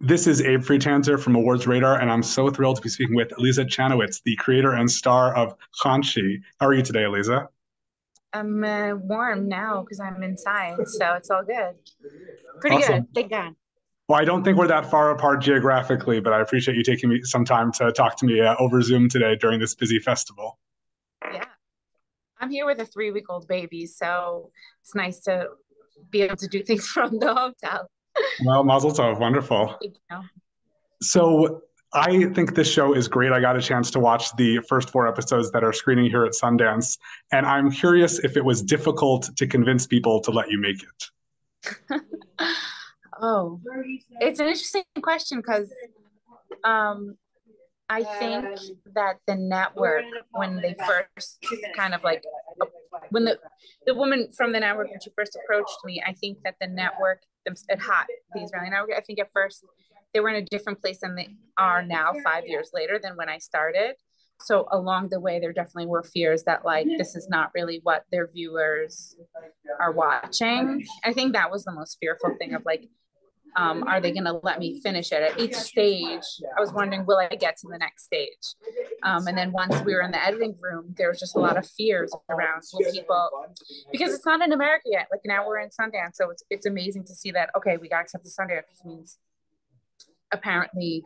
This is Abe Friedtanzer from Awards Radar, and I'm so thrilled to be speaking with Aleeza Chanowitz, the creator and star of Chanshi. How are you today, Aleeza? I'm warm now because I'm inside, so it's all good. Pretty good, Awesome. thank God. Well, I don't think we're that far apart geographically, but I appreciate you taking me some time to talk to me over Zoom today during this busy festival. Yeah, I'm here with a 3-week-old baby, so it's nice to be able to do things from the hotel. Well, Mazel Tov, wonderful. You know? So I think this show is great. I got a chance to watch the first four episodes that are screening here at Sundance, and I'm curious if it was difficult to convince people to let you make it. Oh, it's an interesting question because um, I think that the network, when they first kind of like, when the woman from the network, when she first approached me, I think that the network, it hot, the Israeli network, I think at first they were in a different place than they are now, 5 years later than when I started. So along the way, there definitely were fears that like this is not really what their viewers are watching. I think that was the most fearful thing of like, are they going to let me finish it at each stage? I was wondering, will I get to the next stage? And then once we were in the editing room, there was just a lot of fears around, will people, because it's not in America yet. Like now we're in Sundance, so it's amazing to see that. Okay, we got accepted to Sundance, which means apparently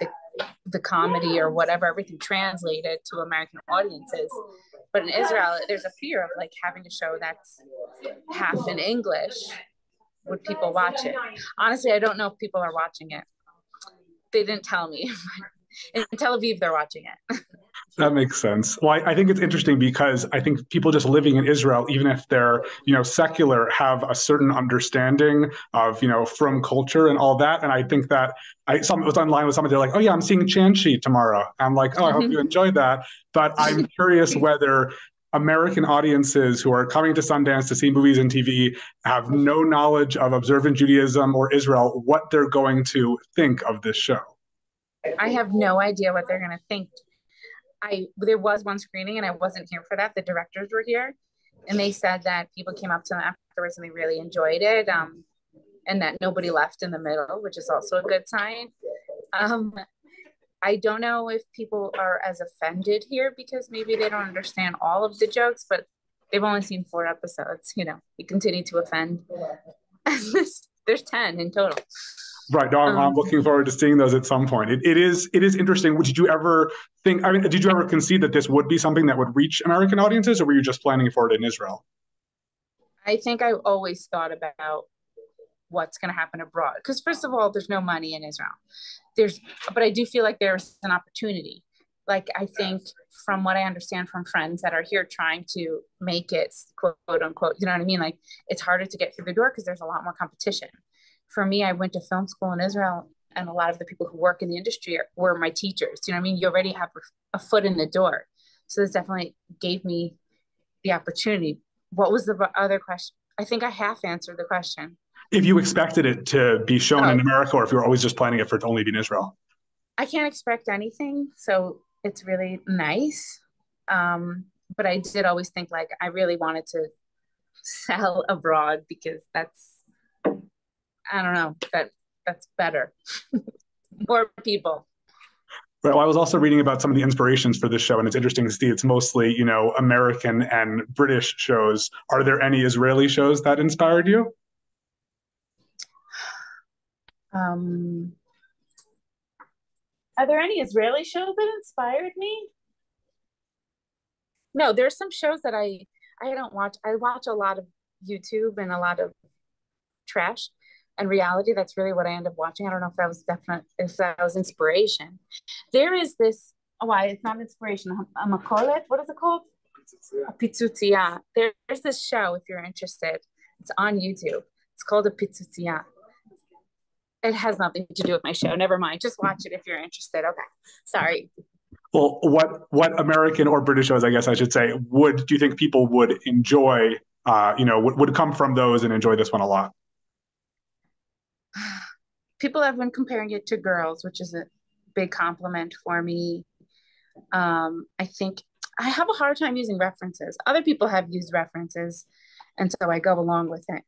the comedy or whatever, everything translated to American audiences. But in Israel, there's a fear of like having a show that's half in English. Would people watch it? Honestly, I don't know if people are watching it. They didn't tell me. In Tel Aviv, they're watching it. That makes sense. Well, I think it's interesting because I think people just living in Israel, even if they're, secular, have a certain understanding of, from culture and all that. And I think that I was online with somebody, they're like, oh yeah, I'm seeing Chanshi tomorrow. I'm like, oh, I hope you enjoyed that. But I'm curious whether American audiences who are coming to Sundance to see movies and TV have no knowledge of observant Judaism or Israel, what they're going to think of this show. I have no idea what they're going to think. There was one screening and I wasn't here for that. The directors were here and they said that people came up to them afterwards and they really enjoyed it, and that nobody left in the middle, which is also a good sign. I don't know if people are as offended here because maybe they don't understand all of the jokes, but they've only seen 4 episodes. We continue to offend. There's 10 in total. Right. No, I'm looking forward to seeing those at some point. It is interesting. Did you ever think, did you ever concede that this would be something that would reach American audiences, or were you just planning for it in Israel? I think I always thought about what's going to happen abroad. Because first of all, there's no money in Israel. But I do feel like there's an opportunity. Like I think from what I understand from friends that are here trying to make it, quote unquote, you know what I mean? Like it's harder to get through the door because there's a lot more competition. For me, I went to film school in Israel, and a lot of the people who work in the industry were my teachers. You know what I mean? You already have a foot in the door. So this definitely gave me the opportunity. What was the other question? I think I half answered the question. If you expected it to be shown in America, or if you were always just planning it for it to only be in Israel. I can't expect anything, so it's really nice. But I did always think like I really wanted to sell abroad because I don't know, that's better. More people. Well, I was also reading about some of the inspirations for this show, and it's interesting to see it's mostly, American and British shows. Are there any Israeli shows that inspired you? Are there any Israeli shows that inspired me? No, there's some shows that I don't watch. I watch a lot of YouTube and a lot of trash and reality. That's really what I end up watching. I don't know if that was inspiration. There is this, why it's not inspiration. A makolet, what is it called? A pitzutzia. There's this show, if you're interested. It's on YouTube. It's called a pitzutzia. It has nothing to do with my show. Never mind. Just watch it if you're interested. Okay. Sorry. Well, what American or British shows, I guess I should say, do you think people would enjoy, would come from those and enjoy this one a lot? People have been comparing it to Girls, which is a big compliment for me. I think I have a hard time using references. Other people have used references, and so I go along with it.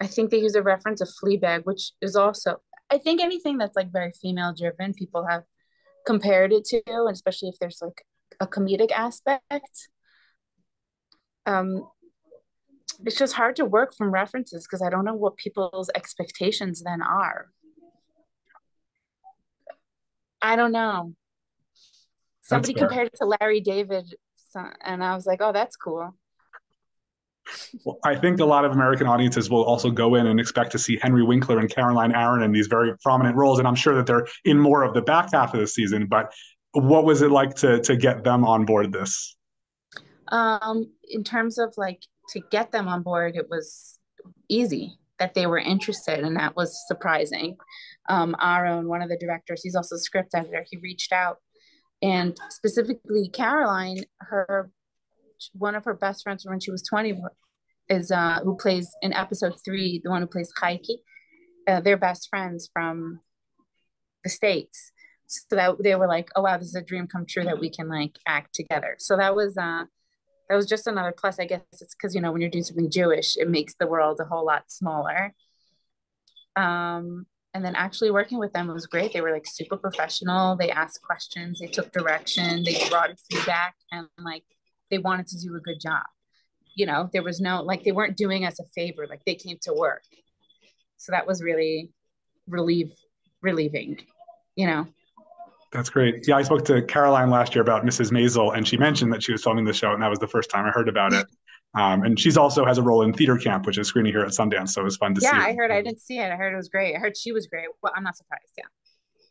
I think they use a reference of Fleabag, which is also I think anything that's like very female driven, people have compared it to, and especially if there's like a comedic aspect. Um, it's just hard to work from references because I don't know what people's expectations then are. I don't know. That's Somebody fair. compared it to Larry David, and I was like, oh, that's cool. Well, I think a lot of American audiences will also go in and expect to see Henry Winkler and Caroline Aaron in these very prominent roles, and I'm sure that they're in more of the back half of the season. But what was it like to get them on board this? In terms of like to get them on board, it was easy that they were interested, and that was surprising. Aaron, one of the directors, he's also a script editor. He reached out, and specifically Caroline, her one of her best friends when she was 20 is who plays in episode 3, the one who plays Heike. They're best friends from the States. So that they were like, oh wow, this is a dream come true that we can like act together. So that was just another plus. I guess it's because when you're doing something Jewish, it makes the world a whole lot smaller. And then actually working with them was great. They were like super professional. They asked questions, they took direction, they brought feedback, and like they wanted to do a good job. There was no like they weren't doing us a favor, like they came to work. So that was really relieving. That's great. Yeah, I spoke to Caroline last year about Mrs. Maisel, and she mentioned that she was filming the show, and that was the first time I heard about it. And she's also has a role in Theater Camp, which is screening here at Sundance, so it was fun to see. Yeah, I heard. I didn't see it. I heard it was great. I heard she was great. Well, I'm not surprised. Yeah.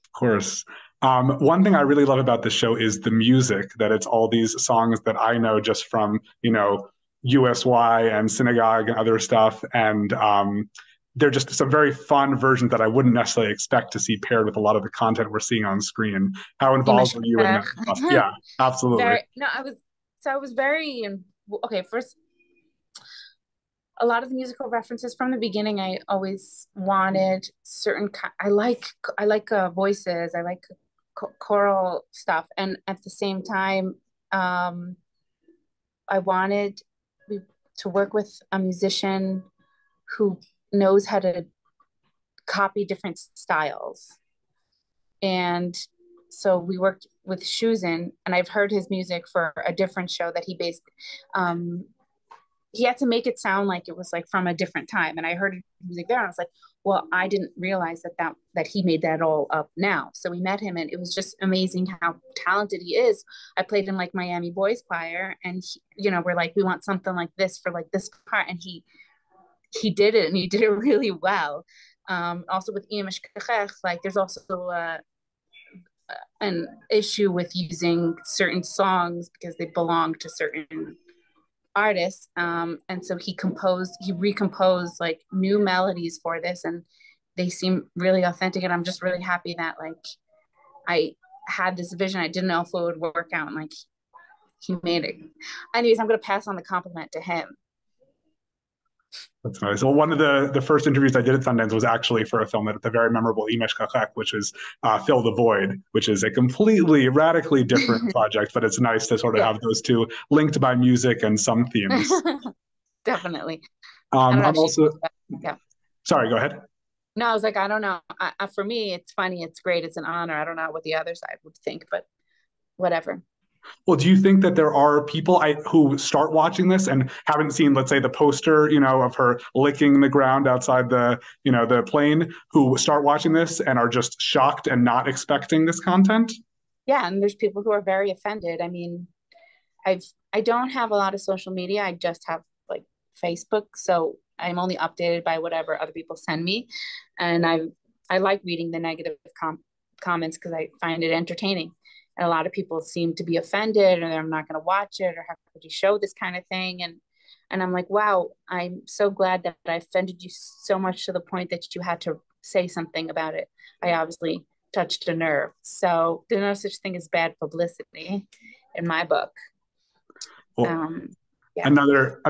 Of course. One thing I really love about the show is the music, that it's all these songs that I know just from, USY and Synagogue and other stuff. And they're just some very fun versions that I wouldn't necessarily expect to see paired with a lot of the content we're seeing on screen. How involved were you in that process? Yeah, absolutely. I was very, okay, first, a lot of the musical references from the beginning, I always wanted certain, I like voices, I like choral stuff. And at the same time, I wanted to work with a musician who knows how to copy different styles. And so we worked with Shuzen, and I've heard his music for a different show that he based. He had to make it sound like it was like from a different time, and I heard music there, and I was like, well, I didn't realize that he made that all up now. So we met him, and it was just amazing how talented he is. I played in like Miami Boys Choir, and we're like, we want something like this for like this part, and he did it, and he did it really well. Also with Imish Kachech, like there's also an issue with using certain songs because they belong to certain artists. And so he recomposed like new melodies for this, and they seem really authentic. And I'm just really happy that like I had this vision. I didn't know if it would work out, and like he made it. Anyways, I'm going to pass on the compliment to him. That's nice. Well, one of the first interviews I did at Sundance was actually for a film that the very memorable Imesh Kachek, which is Fill the Void, which is a completely radically different project, but it's nice to sort of have those two linked by music and some themes. Definitely. I'm also, sorry, go ahead. No, I was like, I don't know. For me, it's funny. It's great. It's an honor. I don't know what the other side would think, but whatever. Well, do you think that there are people who start watching this and haven't seen, let's say, the poster, of her licking the ground outside the plane, who start watching this and are just shocked and not expecting this content? Yeah, and there's people who are very offended. I mean, I don't have a lot of social media. I just have like Facebook, so I'm only updated by whatever other people send me, and I like reading the negative comments because I find it entertaining. And a lot of people seem to be offended, or they're not going to watch it, or how could you show this kind of thing? And I'm like, wow, I'm so glad that I offended you so much to the point that you had to say something about it. I obviously touched a nerve. So there's no such thing as bad publicity in my book. Well, another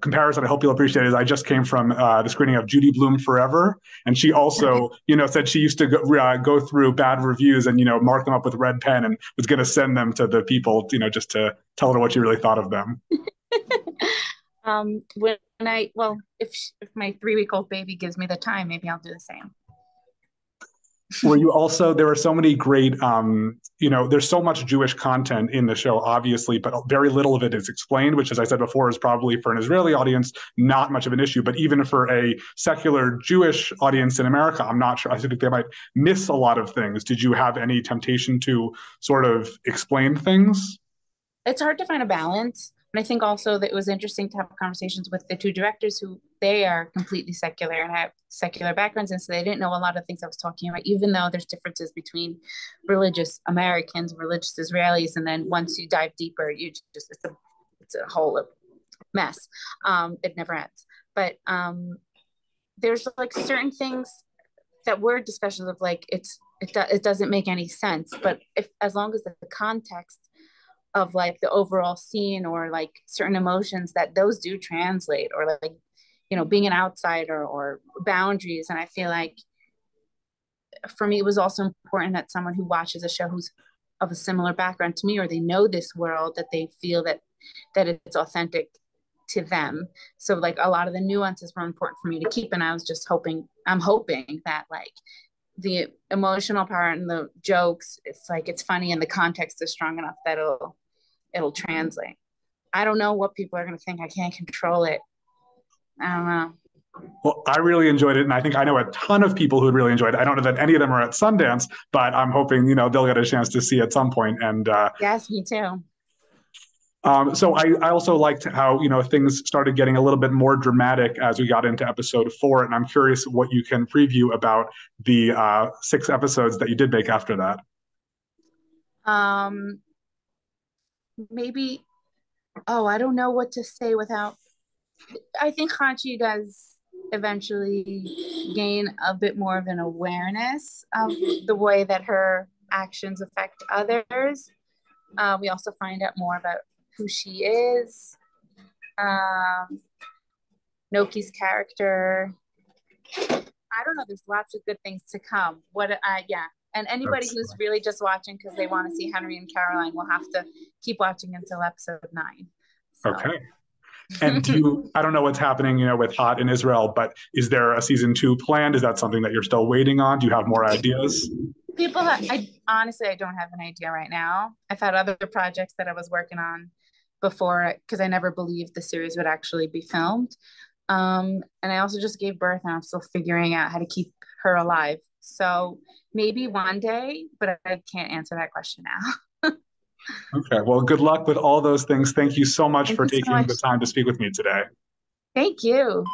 comparison I hope you'll appreciate is I just came from the screening of Judy Blume Forever, and she also said she used to go through bad reviews and mark them up with red pen and was going to send them to the people just to tell her what she really thought of them. If my 3-week-old baby gives me the time, maybe I'll do the same. Were you also, there are so many great, there's so much Jewish content in the show, obviously, but very little of it is explained, which, as I said before, is probably for an Israeli audience not much of an issue. But even for a secular Jewish audience in America, I'm not sure. I think they might miss a lot of things. Did you have any temptation to sort of explain things? It's hard to find a balance. And I think also that it was interesting to have conversations with the two directors who they are completely secular and have secular backgrounds. And so they didn't know a lot of things I was talking about, even though there's differences between religious Americans, religious Israelis. And then once you dive deeper, you just, it's a whole mess. It never ends. But there's like certain things that were discussions of like, it doesn't make any sense. But if, as long as the context of like the overall scene or like certain emotions that those do translate, or like, being an outsider or boundaries. And I feel like for me, it was also important that someone who watches a show who's of a similar background to me, or they know this world, that they feel that it's authentic to them. So like a lot of the nuances were important for me to keep. And I'm hoping that like the emotional part and the jokes, it's like, it's funny and the context is strong enough that it'll translate. I don't know what people are going to think. I can't control it. I don't know. Well, I really enjoyed it, and I think I know a ton of people who really enjoyed it. I don't know that any of them are at Sundance, but I'm hoping they'll get a chance to see it at some point. And yes, me too. So I also liked how things started getting a little bit more dramatic as we got into episode 4, and I'm curious what you can preview about the 6 episodes that you did make after that. Maybe. Oh, I don't know what to say without. I think Chanshi does eventually gain a bit more of an awareness of the way that her actions affect others. We also find out more about who she is. Noki's character. I don't know. There's lots of good things to come. Yeah. And anybody who's really just watching because they want to see Henry and Caroline will have to keep watching until episode 9. So. Okay. And I don't know what's happening, with Hot in Israel, but is there a season 2 planned? Is that something that you're still waiting on? Do you have more ideas? I honestly don't have an idea right now. I've had other projects that I was working on before because I never believed the series would actually be filmed. And I also just gave birth and I'm still figuring out how to keep her alive. So maybe one day, but I can't answer that question now. Okay. Well, good luck with all those things. Thank you so much for taking the time to speak with me today. Thank you.